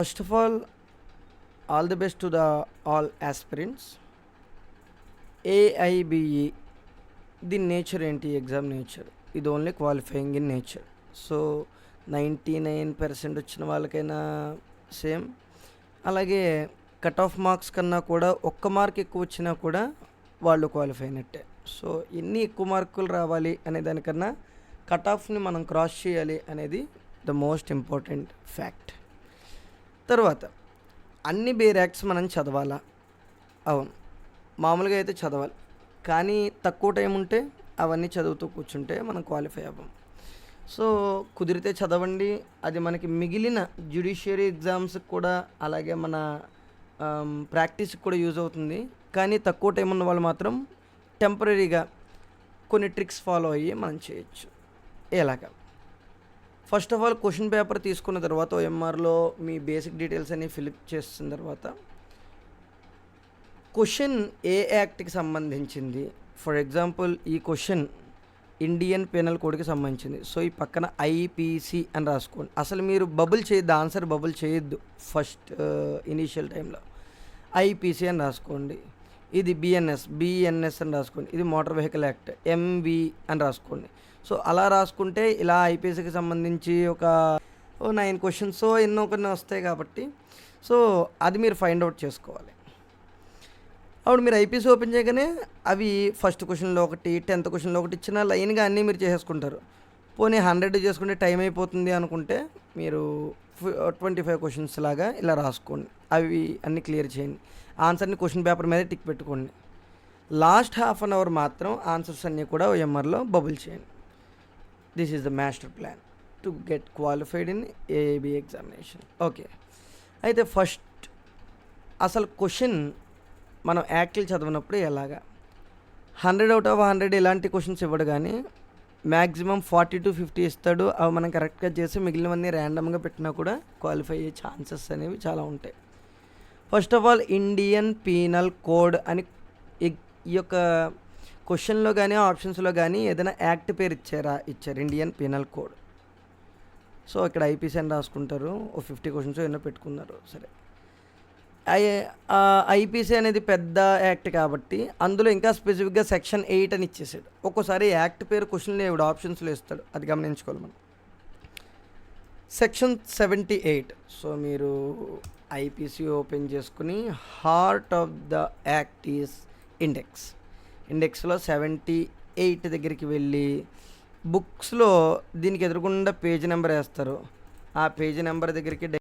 First of all the best to the all aspirants. AIBE దీని nature ఏంటి? Exam nature ఇది only qualifying in nature. So 99% వచ్చిన వాళ్ళకైనా same. అలాగే cut off marks కన్నా కూడా ఒక్క మార్క్ ఎక్కువ వచ్చినా కూడా వాళ్ళు క్వాలిఫై అయినట్టే. సో ఎన్ని ఎక్కువ మార్కులు రావాలి అనే దానికన్నా కట్ ఆఫ్ని మనం క్రాస్ చేయాలి అనేది ద మోస్ట్ ఇంపార్టెంట్ ఫ్యాక్ట్. తర్వాత అన్ని బేరాక్ట్స్ మనం చదవాలా? అవును, మామూలుగా అయితే చదవాలి. కానీ తక్కువ టైం ఉంటే అవన్నీ చదువుతూ కూర్చుంటే మనం క్వాలిఫై అవ్వం. సో కుదిరితే చదవండి. అది మనకి మిగిలిన జ్యుడిషియరీ ఎగ్జామ్స్కి కూడా అలాగే మన ప్రాక్టీస్కి కూడా యూజ్ అవుతుంది. కానీ తక్కువ టైం ఉన్న వాళ్ళు మాత్రం టెంపరీగా కొన్ని ట్రిక్స్ ఫాలో అయ్యి మనం చేయొచ్చు. ఎలాగా? First of all question paper తీసుకున్న తర్వాత ఓఎంఆర్లో మీ బేసిక్ డీటెయిల్స్ అన్ని ఫిల్అప్ చేసిన తర్వాత క్వశ్చన్ ఏ యాక్ట్కి సంబంధించింది. ఫర్ ఎగ్జాంపుల్ ఈ క్వశ్చన్ ఇండియన్ పెనల్ కోడ్కి సంబంధించింది. సో ఈ పక్కన ఐపీసీ అని రాసుకోండి. అసలు మీరు బబుల్ చేయొద్దు, ఆన్సర్ బబుల్ చేయొద్దు. ఫస్ట్ ఇనీషియల్ టైంలో ఐపీసీ అని రాసుకోండి. ఇది బిఎన్ఎస్ అని రాసుకోండి. ఇది మోటార్ వెహికల్ యాక్ట్ ఎంవి అని రాసుకోండి. సో అలా రాసుకుంటే ఇలా ఐపీసీకి సంబంధించి ఒక 9 క్వశ్చన్స్ ఎన్నో కొన్ని వస్తాయి కాబట్టి సో అది మీరు ఫైండ్ అవుట్ చేసుకోవాలి. అప్పుడు మీరు ఐపీసీ ఓపెన్ చేయగానే అవి ఫస్ట్ క్వశ్చన్లో ఒకటి 10th క్వశ్చన్లో ఒకటి ఇచ్చిన లైన్గా అన్నీ మీరు చేసేసుకుంటారు. పోనీ 100 చేసుకుంటే టైం అయిపోతుంది అనుకుంటే మీరు 25 క్వశ్చన్స్ లాగా ఇలా రాసుకోండి. అవి అన్నీ క్లియర్ చేయండి. ఆన్సర్ని క్వశ్చన్ పేపర్ మీద టిక్ పెట్టుకోండి. లాస్ట్ హాఫ్ అన్ అవర్ మాత్రం ఆన్సర్స్ అన్నీ కూడా ఓఎంఆర్లో బబుల్ చేయండి. This is the master plan to get qualified in AIB examination. Okay, అయితే ఫస్ట్ అసలు క్వశ్చన్ మనం యాక్ట్లు చదివినప్పుడు ఎలాగా 100 out of 100 ఇలాంటి క్వశ్చన్స్ ఇవ్వడు, కానీ మ్యాక్సిమం 40 to 50 ఇస్తాడు. అవి మనం కరెక్ట్గా చేసి మిగిలినవన్నీ ర్యాండమ్గా పెట్టినా కూడా క్వాలిఫై అయ్యే ఛాన్సెస్ అనేవి చాలా ఉంటాయి. First of all Indian penal code అని ఈ యొక్క క్వశ్చన్లో కానీ ఆప్షన్స్లో కానీ ఏదైనా యాక్ట్ పేరు ఇచ్చారు ఇండియన్ పీనల్ కోడ్. సో ఇక్కడ ఐపీసీ అని రాసుకుంటారు. 50 క్వశ్చన్స్ ఎన్నో పెట్టుకున్నారు. సరే, ఐపీసీ అనేది పెద్ద యాక్ట్ కాబట్టి అందులో ఇంకా స్పెసిఫిక్గా సెక్షన్ 8 అని ఇచ్చేసాడు. ఒక్కోసారి యాక్ట్ పేరు క్వశ్చన్లో ఇవ్వడు, ఆప్షన్స్లో ఇస్తాడు. అది గమనించుకోవాలి మనం. సెక్షన్ 78. సో మీరు ఐపీసీ ఓపెన్ చేసుకుని heart of the act is ఇండెక్స్లో 78 దగ్గరికి వెళ్ళి బుక్స్లో దీనికి ఎదురుకుండా పేజీ నెంబర్ వేస్తారు. ఆ పేజీ నెంబర్ దగ్గరికి